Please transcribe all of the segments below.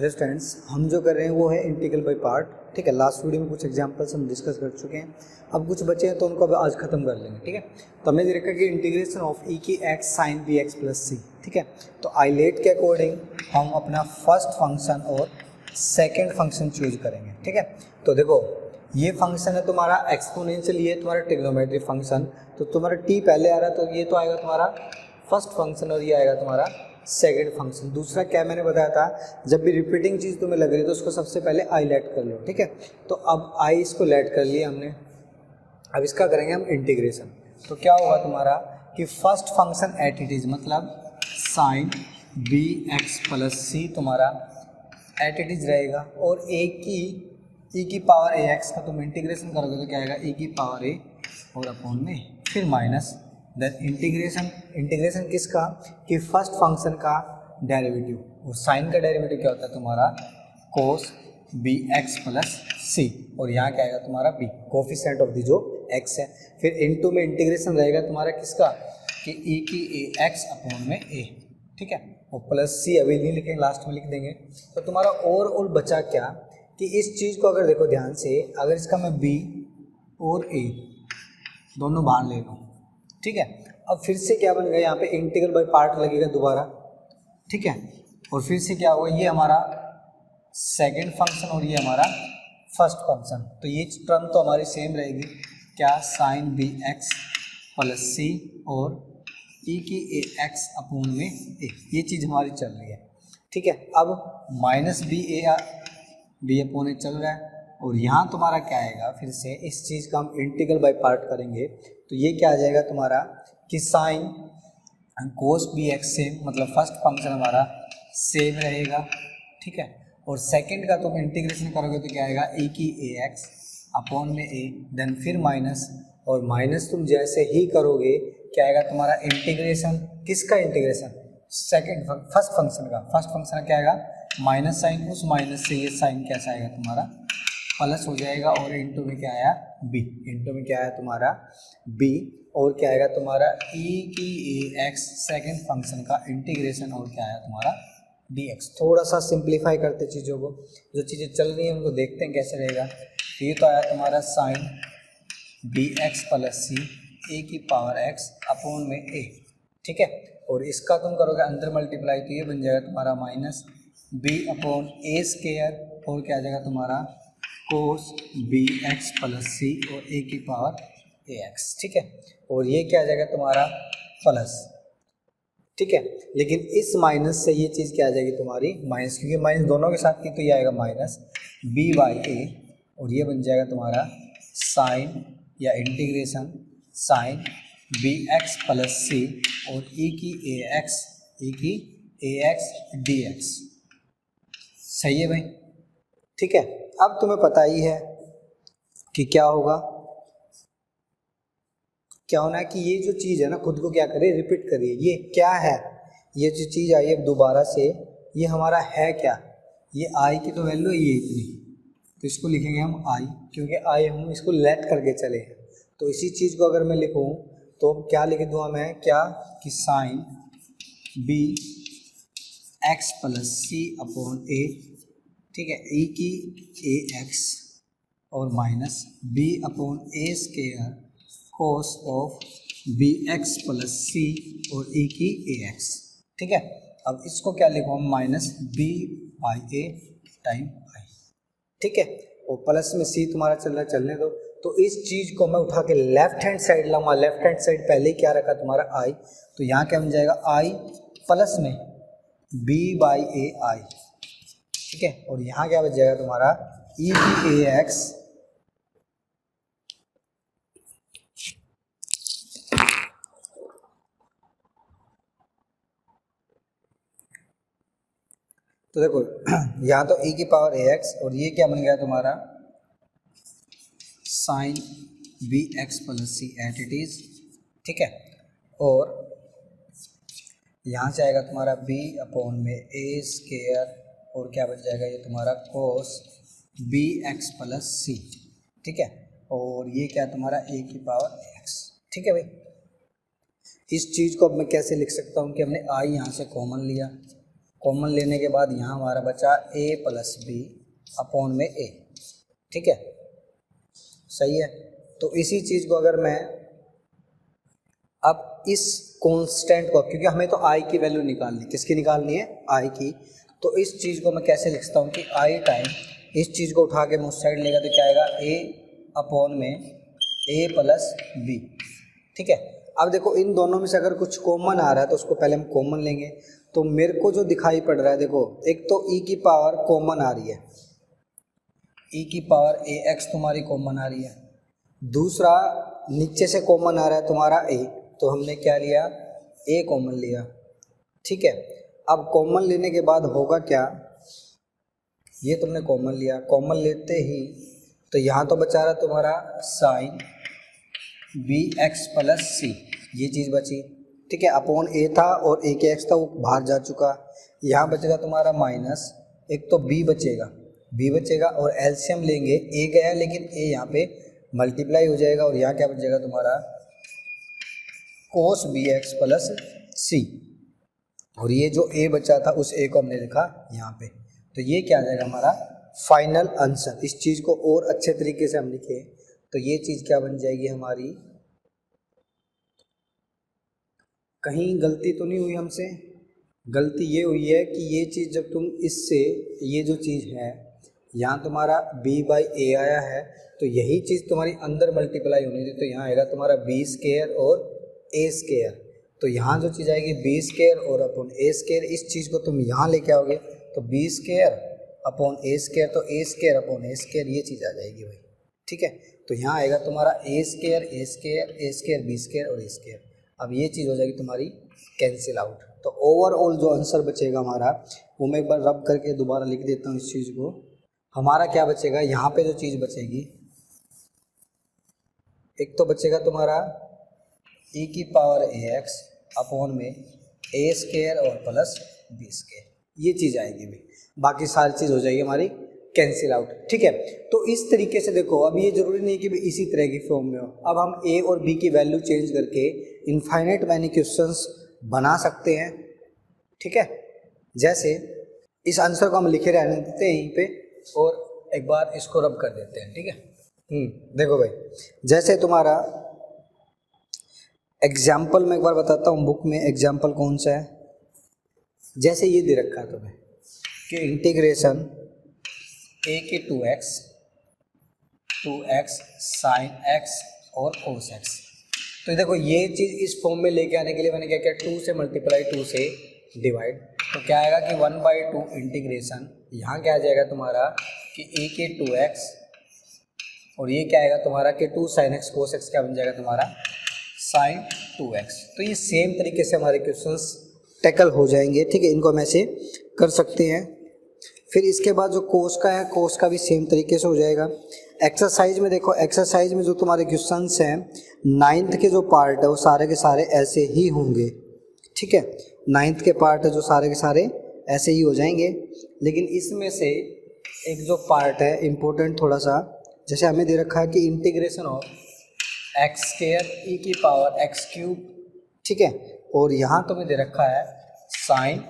Hello students, हम जो कर रहे हैं वो है इंटीग्रल बाय पार्ट। ठीक है, लास्ट वीडियो में कुछ एग्जांपल्स हम डिस्कस कर चुके हैं। अब कुछ बचे हैं तो उनको अब आज खत्म कर लेंगे। ठीक है, तो हमने देखा कि इंटीग्रेशन ऑफ ई की x sine b x plus c. ठीक है, तो आइलेट के अकॉर्डिंग हम अपना फर्स्ट फंक्शन और सेकेंड फंक्शन चूज करेंगे। ठीक है, तो देखो ये फंक्शन है तुम्हारा एक्सपोनेंशियल, ये तुम्हारा ट्रिग्नोमेट्रिक फंक्शन। तो तुम्हारा टी पहले आ रहा है तो ये तो आएगा तुम्हारा फर्स्ट फंक्शन और ये आएगा तुम्हारा सेकेंड फंक्शन। दूसरा क्या मैंने बताया था, जब भी रिपीटिंग चीज़ तुम्हें लग रही है तो उसको सबसे पहले आई लेट कर लो। ठीक है, तो अब आई इसको लेट कर लिया हमने। अब इसका करेंगे हम इंटीग्रेशन। तो क्या होगा तुम्हारा कि first function at it is मतलब साइन बी एक्स प्लस सी तुम्हारा एट इट इज रहेगा, और ई की पावर ए एक्स का तुम इंटीग्रेशन करोगे तो क्या आएगा ई की पावर ए और अपॉन में फिर माइनस देन इंटीग्रेशन किसका कि फर्स्ट फंक्शन का डेरिवेटिव, और साइन का डेरिवेटिव क्या होता है तुम्हारा कोस बी एक्स प्लस सी, और यहाँ क्या आएगा तुम्हारा बी कोफिशिएंट ऑफ दी जो एक्स है। फिर इनटू में इंटीग्रेशन रहेगा तुम्हारा किसका कि ई की ए एक्स अपॉन में ए। ठीक है, और प्लस सी अभी नहीं लिखेंगे, लास्ट में लिख देंगे। तो तुम्हारा ओवरऑल बचा क्या कि इस चीज़ को अगर देखो ध्यान से, अगर इसका मैं बी और ए दोनों बाहर ले लूँ। ठीक है, अब फिर से क्या बन गया यहाँ पे इंटीग्रल बाय पार्ट लगेगा दोबारा। ठीक है, और फिर से क्या होगा ये हमारा सेकंड फंक्शन और ये हमारा फर्स्ट फंक्शन। तो ये टर्म तो हमारी सेम रहेगी क्या sign b x plus c और ई की ए एक्स अपॉन में ए, ये चीज़ हमारी चल रही है। ठीक है, अब माइनस बी अपॉन ए चल रहा है, और यहाँ तुम्हारा क्या आएगा फिर से इस चीज़ का हम इंटीग्रल बाय पार्ट करेंगे तो ये क्या आ जाएगा तुम्हारा कि sine cos b x same मतलब फर्स्ट फंक्शन हमारा सेम रहेगा। ठीक है, और सेकंड का तुम इंटीग्रेशन करोगे तो क्या आएगा ई की ए एक्स अपॉन में ए, देन फिर माइनस, और माइनस तुम जैसे ही करोगे क्या आएगा तुम्हारा इंटीग्रेशन किसका इंटीग्रेशन फर्स्ट फंक्शन का क्या आएगा माइनस साइन, उस माइनस से ये साइन कैसा आएगा तुम्हारा प्लस हो जाएगा, और इंटू में क्या आया बी, इंटू में क्या आया तुम्हारा बी, और क्या आएगा तुम्हारा ई की ए एक्स सेकेंड फंक्शन का इंटीग्रेशन, और क्या आया तुम्हारा डी एक्स। थोड़ा सा सिंप्लीफाई करते चीज़ों को, जो चीज़ें चल रही हैं उनको देखते हैं कैसे रहेगा। ये तो आया तुम्हारा साइन बी एक्स प्लस सी ए की पावर एक्स अपॉन में ए। ठीक है, और इसका तुम करोगे अंदर मल्टीप्लाई तो ये बन जाएगा तुम्हारा minus b upon a square, और क्या आ जाएगा तुम्हारा कोस बी एक्स प्लस सी और ए की पावर ए एक्स। ठीक है, और ये क्या आ जाएगा तुम्हारा प्लस। ठीक है, लेकिन इस माइनस से ये चीज़ क्या आ जाएगी तुम्हारी माइनस, क्योंकि माइनस दोनों के साथ की तो ये आएगा माइनस बी बाई ए, और ये बन जाएगा तुम्हारा साइन या integration sine b x plus c और ई की ए एक्स डी एक्स। सही है भाई। ठीक है, अब तुम्हें पता ही है कि क्या होगा, क्या होना है कि ये जो चीज़ है ना खुद को क्या करे रिपीट करिए। ये क्या है, ये जो चीज़ आई है दोबारा से, ये हमारा है क्या, ये आई की तो वैल्यू ये इतनी, तो इसको लिखेंगे हम आई, क्योंकि आई हम इसको लेट करके चले हैं। तो इसी चीज़ को अगर मैं लिखूँ तो क्या लिख दूँगा मैं क्या कि sine b x plus c upon a. ठीक है, ई की ए एक्स और minus b upon a square cos of b x plus c और ई की ए एक्स। ठीक है, अब इसको क्या लिखो हम minus b by a time i. ठीक है, और प्लस में सी तुम्हारा चल रहा है, चलने दो। तो इस चीज़ को मैं उठा के लेफ्ट हैंड साइड लाऊंगा, लेफ्ट हैंड साइड पहले ही क्या रखा तुम्हारा आई, तो यहाँ क्या बन जाएगा आई प्लस में बी बाई ए आई। ठीक है, और यहाँ क्या बच जाएगा तुम्हारा ई की ए एक्स तो देखो यहाँ तो ई की पावर ए एक्स, और ये क्या बन गया तुम्हारा sine b x plus c at it is. ठीक है, और यहाँ से आएगा तुम्हारा बी अपॉन में ए स्केयर, और क्या बच जाएगा ये तुम्हारा कोस बी एक्स प्लस सी। ठीक है, और ये क्या तुम्हारा ए की पावर एक्स। ठीक है भाई, इस चीज़ को अब मैं कैसे लिख सकता हूँ कि हमने आई यहाँ से कॉमन लिया, कॉमन लेने के बाद यहाँ हमारा बचा a प्लस बी अपॉन में a, ठीक है, सही है। तो इसी चीज़ को अगर मैं अब इस कांस्टेंट को, क्योंकि हमें तो i की वैल्यू निकालनी, किसकी निकालनी है, i की, तो इस चीज़ को मैं कैसे लिख सकता हूँ कि i टाइम इस चीज़ को उठा के मैं उस साइड लेगा तो क्या आएगा a अपॉन में a प्लस बी, ठीक है। अब देखो इन दोनों में से अगर कुछ कॉमन आ रहा है तो उसको पहले हम कॉमन लेंगे। तो मेरे को जो दिखाई पड़ रहा है, देखो एक तो e की पावर कॉमन आ रही है, e की पावर ax तुम्हारी कॉमन आ रही है, दूसरा नीचे से कॉमन आ रहा है तुम्हारा a, तो हमने क्या लिया, a कॉमन लिया, ठीक है। अब कॉमन लेने के बाद होगा क्या, ये तुमने कॉमन लिया, कॉमन लेते ही तो यहाँ तो बचा रहा तुम्हारा साइन बी एक्स प्लस सी, ये चीज़ बची, ठीक है। अपॉन ए था और ए के एक्स था वो बाहर जा चुका, यहाँ बचेगा तुम्हारा माइनस, एक तो बी बचेगा और एलसीएम लेंगे, ए गया लेकिन ए यहाँ पे मल्टीप्लाई हो जाएगा और यहाँ क्या बचेगा तुम्हारा कोस बी एक्स प्लस सी, और ये जो ए बचा था उस ए को हमने लिखा यहाँ पे। तो ये क्या आ जाएगा हमारा फाइनल आंसर। इस चीज़ को और अच्छे तरीके से हम लिखें तो ये चीज़ क्या बन जाएगी हमारी, कहीं गलती तो नहीं हुई हमसे, गलती ये हुई है कि ये चीज़ जब तुम इससे, ये जो चीज़ है यहाँ तुम्हारा b बाई ए आया है तो यही चीज़ तुम्हारी अंदर मल्टीप्लाई होनी थी, तो यहाँ आएगा तुम्हारा बी स्क्वायर और ए स्क्वायर, तो यहाँ जो चीज़ आएगी बी स्क्वायर और अपॉन ए स्क्वायर, इस चीज़ को तुम यहाँ लेके आओगे तो बी स्क्वायर अपॉन ए स्क्वायर, तो ए स्क्वायर अपॉन ए स्क्वायर, ये चीज़ आ जाएगी भाई, ठीक है। तो यहाँ आएगा तुम्हारा ए स्क्वायर बी स्क्वायर और ए स्क्वायर, अब ये चीज़ हो जाएगी तुम्हारी कैंसिल आउट। तो ओवरऑल जो आंसर बचेगा हमारा वो मैं एक बार रब करके दोबारा लिख देता हूँ इस चीज़ को। हमारा क्या बचेगा, यहाँ पे जो चीज़ बचेगी, एक तो बचेगा तुम्हारा e की पावर ax अपॉन में ए स्क्वायर और प्लस बी स्क्वायर, ये चीज़ आएगी भाई, बाकी सारी चीज़ हो जाएगी हमारी कैंसिल आउट, ठीक है। तो इस तरीके से देखो, अब ये ज़रूरी नहीं कि इसी तरह की फॉर्म में हो, अब हम a और b की वैल्यू चेंज करके इनफाइनाइट मैनी क्वेश्चंस बना सकते हैं, ठीक है। जैसे इस आंसर को हम लिखे रहने देते हैं यहीं पे और एक बार इसको रब कर देते हैं, ठीक है। देखो भाई, जैसे तुम्हारा एग्जाम्पल मैं एक बार बताता हूँ, बुक में एग्जाम्पल कौन सा है, जैसे ये दे रखा है तुम्हें कि इंटीग्रेशन a की 2x साइन x और कोस x। तो देखो ये चीज़ इस फॉर्म में लेके आने के लिए मैंने क्या किया, 2 से मल्टीप्लाई 2 से डिवाइड, तो क्या आएगा कि 1/2 इंटीग्रेशन, यहाँ क्या आ जाएगा तुम्हारा कि a के 2x और ये क्या आएगा तुम्हारा कि 2 साइन x कोस x, क्या बन जाएगा तुम्हारा साइन 2x। तो ये सेम तरीके से हमारे क्वेश्चंस टैकल हो जाएंगे, ठीक है, इनको हम ऐसे कर सकते हैं। फिर इसके बाद जो कोस का है, कोस का भी सेम तरीके से हो जाएगा। एक्सरसाइज में देखो, एक्सरसाइज में जो तुम्हारे क्वेश्चंस हैं 9th के जो पार्ट है वो सारे के सारे ऐसे ही होंगे, ठीक है, 9th के पार्ट है जो सारे के सारे ऐसे ही हो जाएंगे। लेकिन इसमें से एक जो पार्ट है इम्पोर्टेंट थोड़ा सा, जैसे हमें दे रखा है कि इंटीग्रेशन ऑफ एक्स स्क्वायर ई की पावर एक्स क्यूब, ठीक है, और यहाँ तो हमें दे रखा है साइन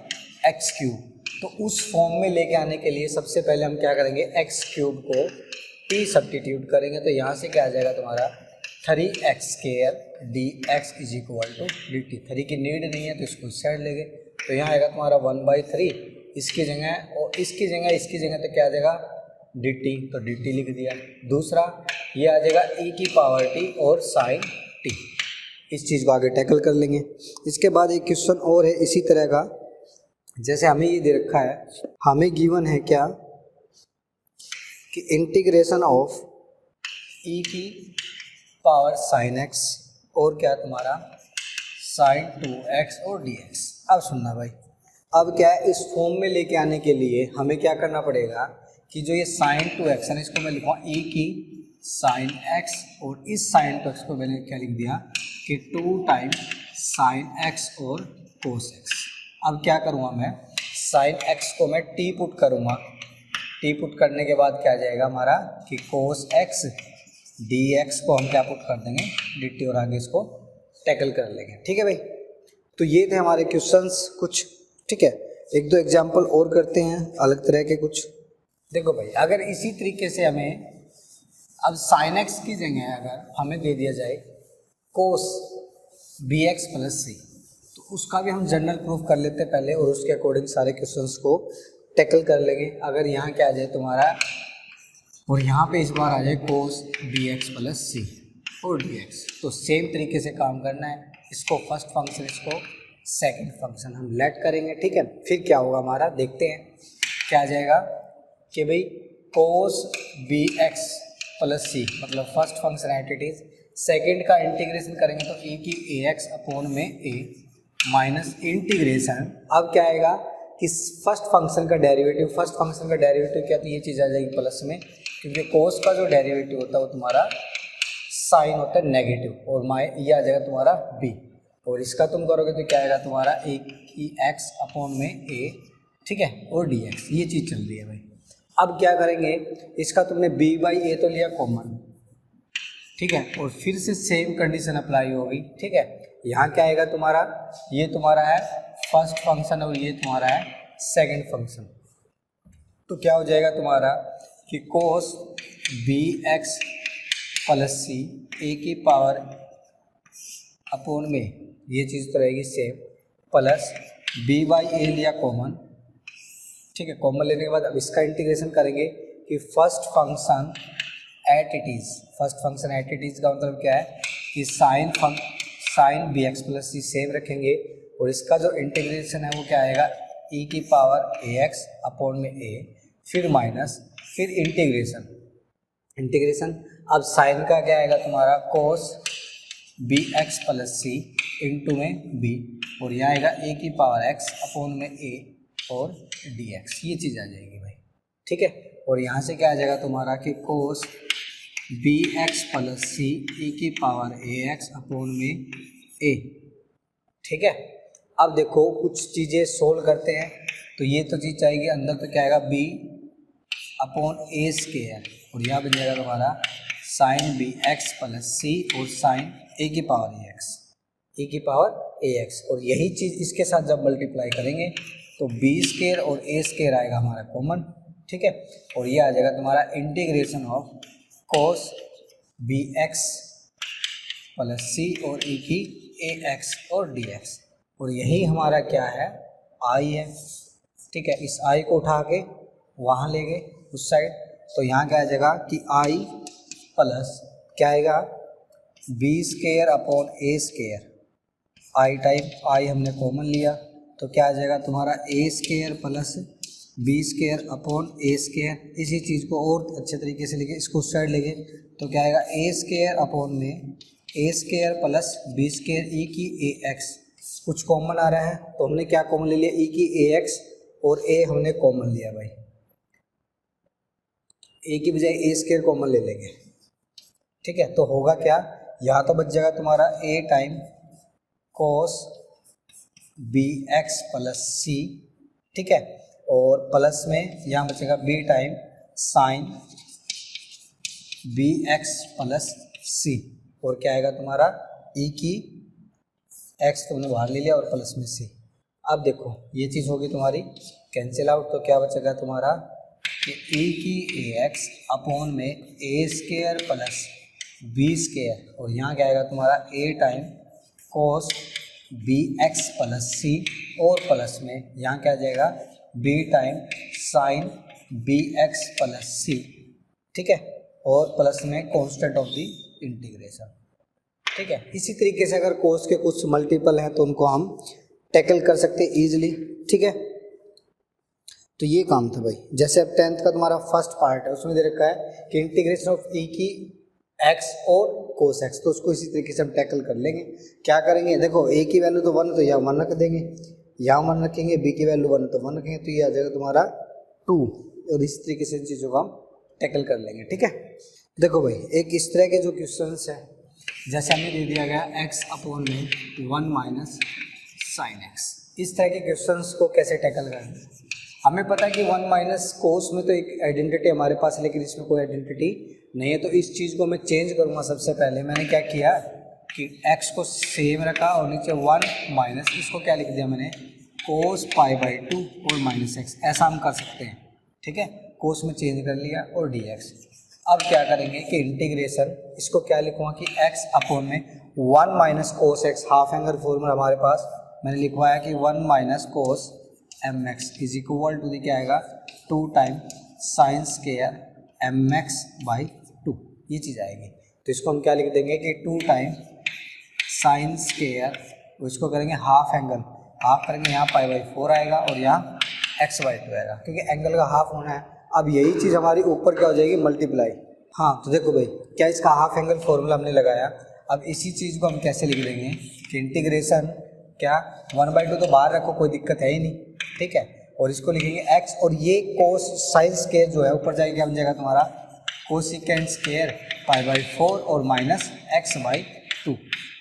एक्स क्यूब। तो उस फॉर्म में लेके आने के लिए सबसे पहले हम क्या करेंगे, एक्स क्यूब को टी सब्स्टिट्यूट करेंगे, तो यहाँ से क्या आ जाएगा तुम्हारा 3x square d x is equal to d t. 3 की नीड नहीं है तो इसको इस साइड लेंगे, तो यहाँ आएगा तुम्हारा 1/3, इसकी जगह और इसकी जगह तो क्या आ जाएगा डी टी, तो डी टी लिख दिया। दूसरा ये आ जाएगा e की पावर t और साइन t, इस चीज़ को आगे टैकल कर लेंगे। इसके बाद एक क्वेश्चन और है इसी तरह का, जैसे हमें ये दे रखा है, हमें गिवन है क्या कि इंटीग्रेशन ऑफ e की पावर साइन x और क्या तुम्हारा साइन 2x और dx। अब सुनना भाई, अब क्या है, इस फॉर्म में लेके आने के लिए हमें क्या करना पड़ेगा कि जो ये साइन 2x है इसको मैं लिखूँगा e की साइन x, और इस साइन 2x को मैंने क्या लिख दिया कि 2 टाइम साइन x और कोस x। अब क्या करूँगा मैं, साइन x को मैं t पुट करूँगा, t पुट करने के बाद क्या आ जाएगा हमारा कि कोस x dx को हम क्या पुट कर देंगे dt, और आगे इसको टैकल कर लेंगे, ठीक है भाई। तो ये थे हमारे क्वेश्चंस कुछ, ठीक है। एक दो एग्जाम्पल और करते हैं अलग तरह के कुछ। देखो भाई, अगर इसी तरीके से हमें अब साइन एक्स की जगह अगर हमें दे दिया जाए कोस बी एक्स प्लस सी, तो उसका भी हम जनरल प्रूफ कर लेते हैं पहले और उसके अकॉर्डिंग सारे क्वेश्चंस को टैकल कर लेंगे। अगर यहाँ क्या आ जाए तुम्हारा, और यहाँ पे इस बार आ जाए कोस बी एक्स प्लस सी और डी एक्स, तो सेम तरीके से काम करना है। इसको फर्स्ट फंक्शन, इसको सेकंड फंक्शन हम लेट करेंगे, ठीक है। फिर क्या होगा हमारा, देखते हैं क्या आ जाएगा कि भाई कोस बी एक्स प्लस सी मतलब first function at it is, second का इंटीग्रेशन करेंगे तो ए की ए एक्स अपॉन में ए माइनस इंटीग्रेशन। अब क्या आएगा कि फर्स्ट फंक्शन का डेरिवेटिव, फर्स्ट फंक्शन का डेरिवेटिव क्या, तो ये चीज़ आ जाएगी प्लस में, क्योंकि कोस का जो डेरिवेटिव होता है वो तुम्हारा साइन होता है नेगेटिव, और ये आ जाएगा तुम्हारा बी, और इसका तुम करोगे तो क्या आएगा तुम्हारा ए की एक्स अपॉन में ए, ठीक है, और डी एक्स। ये चीज़ चल रही है भाई। अब क्या करेंगे, इसका तुमने बी बाई ए तो लिया कॉमन, ठीक है, और फिर से सेम कंडीशन अप्लाई होगी, ठीक है। यहाँ क्या आएगा तुम्हारा, ये तुम्हारा है फर्स्ट फंक्शन और ये तुम्हारा है सेकंड फंक्शन, तो क्या हो जाएगा तुम्हारा कि कोस बी एक्स प्लस सी ए की पावर अपॉन में, ये चीज़ तो रहेगी सेम, प्लस बी बाई ए लिया कॉमन, ठीक है। कॉमन लेने के बाद अब इसका इंटीग्रेशन करेंगे कि first function at it is, first function at it is का मतलब क्या है कि साइन बी एक्स प्लस सी सेम रखेंगे, और इसका जो इंटीग्रेशन है वो क्या आएगा ई की पावर ए एक्स अपॉन में ए, फिर माइनस, फिर इंटीग्रेशन। अब साइन का क्या आएगा तुम्हारा कोस बी एक्स प्लस सी इंटू में बी, और यहाँ आएगा ए की पावर एक्स अपॉन में ए और डी एक्स, ये चीज़ आ जाएगी भाई, ठीक है। और यहाँ से क्या आ जाएगा तुम्हारा कि कोस बी एक्स प्लस सी ए की पावर ए एक्स अपॉन में ए, ठीक है। अब देखो कुछ चीज़ें सोल्व करते हैं, तो ये तो चीज़ चाहिए अंदर, तो क्या आएगा बी अपॉन ए स्केयर, और यहाँ बन जाएगा तुम्हारा sine b x plus c और साइन ए की पावर ए एक्स, ए की पावर ए एक्स, और यही चीज़ इसके साथ जब मल्टीप्लाई करेंगे तो बी स्केयर और ए स्केयर आएगा हमारा कॉमन, ठीक है। और ये आ जाएगा तुम्हारा integration of cos b x plus c और ए की ए एक्स और डी एक्स, और यही हमारा क्या है आई है, ठीक है। इस आई को उठा के वहाँ ले गए उस साइड, तो यहाँ क्या आ जाएगा कि आई प्लस क्या आएगा b square upon a square, I type I हमने कॉमन लिया, तो क्या आ जाएगा तुम्हारा a square plus b square upon a square. इसी चीज़ को और अच्छे तरीके से लिखे, इसको उस साइड लेंगे तो क्या आएगा ए स्केयर अपॉन में a square plus b square ई की ए एक्स, कुछ कॉमन आ रहा है तो हमने क्या कॉमन ले लिया, ई की ए एक्स, और ए हमने कॉमन लिया भाई, ए की बजाय ए स्केयर कॉमन ले लेंगे, ठीक है। तो होगा क्या, यहाँ तो बच जाएगा तुम्हारा a time cos b x plus c, ठीक है, और प्लस में यहाँ बचेगा b time sine b x plus c, और क्या आएगा तुम्हारा ई की एक्स तुमने बाहर ले लिया और प्लस में सी। अब देखो ये चीज़ होगी तुम्हारी कैंसिल आउट, तो क्या बचेगा तुम्हारा कि ई की ए एक्स अपॉन में a square plus b square, और यहाँ क्या आएगा तुम्हारा a time cos b x plus c, और प्लस में यहाँ क्या आ जाएगा b time sine b x plus c, ठीक है, और प्लस में कांस्टेंट ऑफ द इंटीग्रेशन, ठीक है। इसी तरीके से अगर कोस के कुछ मल्टीपल हैं तो उनको हम टैकल कर सकते हैं ईजिली, ठीक है। तो ये काम था भाई। जैसे अब 10th का तुम्हारा फर्स्ट पार्ट है, उसमें दे रखा है कि इंटीग्रेशन ऑफ ई की एक्स और कोस एक्स, तो उसको इसी तरीके से हम टैकल कर लेंगे। क्या करेंगे, देखो ए की वैल्यू तो 1 तो यहाँ 1 रख देंगे, यहाँ 1 रखेंगे, बी की वैल्यू 1 तो 1 रखेंगे, तो ये आ जाएगा तुम्हारा 2, और इस तरीके से इन चीज़ों को हम टैकल कर लेंगे, ठीक है। देखो भाई एक इस तरह के जो क्वेश्चंस है, जैसे हमें दे दिया गया एक्स अपॉन में 1 माइनस साइन एक्स, इस तरह के क्वेश्चंस को कैसे टैकल करें। हमें पता है कि 1 माइनस कोस में तो एक आइडेंटिटी हमारे पास है, लेकिन इसमें कोई आइडेंटिटी नहीं है, तो इस चीज़ को मैं चेंज करूँगा। सबसे पहले मैंने क्या किया कि x को सेम रखा और नीचे 1 माइनस, इसको क्या लिख दिया मैंने कोस पाई बाई 2 और माइनस एक्स, ऐसा हम कर सकते हैं, ठीक है। कोस में चेंज कर लिया और डी एक्स। अब क्या करेंगे कि इंटीग्रेशन, इसको क्या लिखूँगा कि x अपॉन में 1 minus cos x, half angle formula हमारे पास मैंने लिखवाया कि 1 minus cos m x is equal to क्या आएगा 2 time sine square m x by 2, ये चीज़ आएगी। तो इसको हम क्या लिख देंगे कि 2 टाइम साइन स्केयर, इसको करेंगे हाफ एंगल, हाफ करेंगे यहाँ पाई बाई 4 आएगा और यहाँ एक्स बाई 2 आएगा, क्योंकि एंगल का हाफ होना है। अब यही चीज़ हमारी ऊपर क्या हो जाएगी मल्टीप्लाई। हाँ तो देखो भाई, क्या इसका हाफ एंगल फॉर्मूला हमने लगाया। अब इसी चीज़ को हम कैसे लिख देंगे कि इंटीग्रेशन क्या 1/2 तो बाहर रखो, कोई दिक्कत है ही नहीं, ठीक है। और इसको लिखेंगे x, और ये कोस साइन स्केयर जो है ऊपर जाएगा, बन जाएगा तुम्हारा कोसिकेंट स्केयर पाई बाई 4 और माइनस एक्स बाई 2।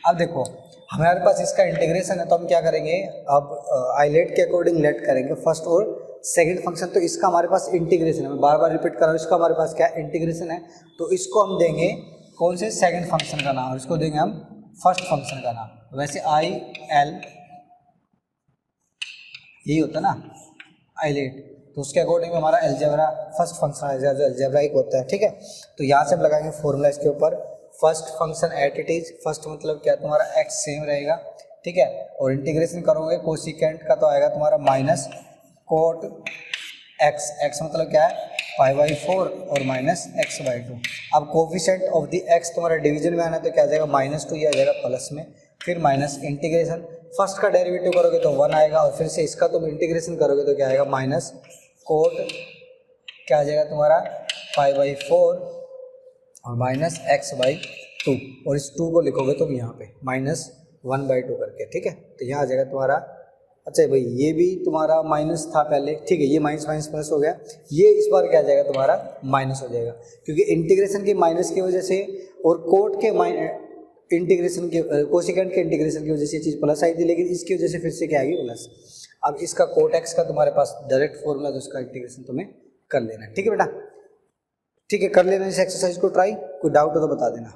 अब देखो हमारे पास इसका इंटीग्रेशन है, तो हम क्या करेंगे, अब आइलेट के अकॉर्डिंग लेट करेंगे फर्स्ट और सेकंड फंक्शन। तो इसका हमारे पास इंटीग्रेशन है, मैं बार बार रिपीट कर रहा हूँ, इसका हमारे पास क्या इंटीग्रेशन है। तो इसको हम देंगे कौन से सेकंड फंक्शन का नाम, और इसको देंगे हम फर्स्ट फंक्शन का नाम। वैसे आई एल यही होता ना आइलेट, तो उसके अकॉर्डिंग हमारा एलजेब्रा फर्स्ट फंक्शन है जो एलजेब्राइक होता है, ठीक है। तो यहाँ से हम लगाएंगे फॉर्मूला इसके ऊपर, first function at it is, first मतलब क्या तुम्हारा एक्स सेम रहेगा, ठीक है। और इंटीग्रेशन करोगे कोसिकेंट का तो आएगा तुम्हारा माइनस कोट एक्स, एक्स मतलब क्या है पाई बाई 4 और माइनस एक्स बाई 2। अब कोफिशिएंट ऑफ द एक्स तुम्हारा डिवीजन में आना है, तो क्या आ जाएगा -2, ये आ जाएगा प्लस में, फिर माइनस इंटीग्रेशन, फर्स्ट का डेरिवेटिव करोगे तो 1 आएगा, और फिर से इसका तुम इंटीग्रेशन करोगे तो क्या आएगा माइनस कोट क्या आ जाएगा तुम्हारा पाई बाई 4 और माइनस एक्स बाई 2, और इस 2 को लिखोगे तुम यहाँ पे -1/2 करके, ठीक है। तो यहाँ आ जाएगा तुम्हारा, अच्छा भाई ये भी तुम्हारा माइनस था पहले, ठीक है, ये माइनस माइनस प्लस हो गया, ये इस बार क्या आ जाएगा तुम्हारा माइनस हो जाएगा, क्योंकि इंटीग्रेशन के माइनस की वजह से और कोट के इंटीग्रेशन के कोसिकेंट के इंटीग्रेशन की वजह से ये चीज़ प्लस आई थी, लेकिन इसकी वजह से फिर से क्या आएगी प्लस। अब इसका कोट एक्स का तुम्हारे पास डायरेक्ट फॉर्मूला, तो इसका इंटीग्रेशन तुम्हें कर लेना है, ठीक है बेटा, ठीक है, कर लेना इस एक्सरसाइज को ट्राई, कोई डाउट हो तो बता देना।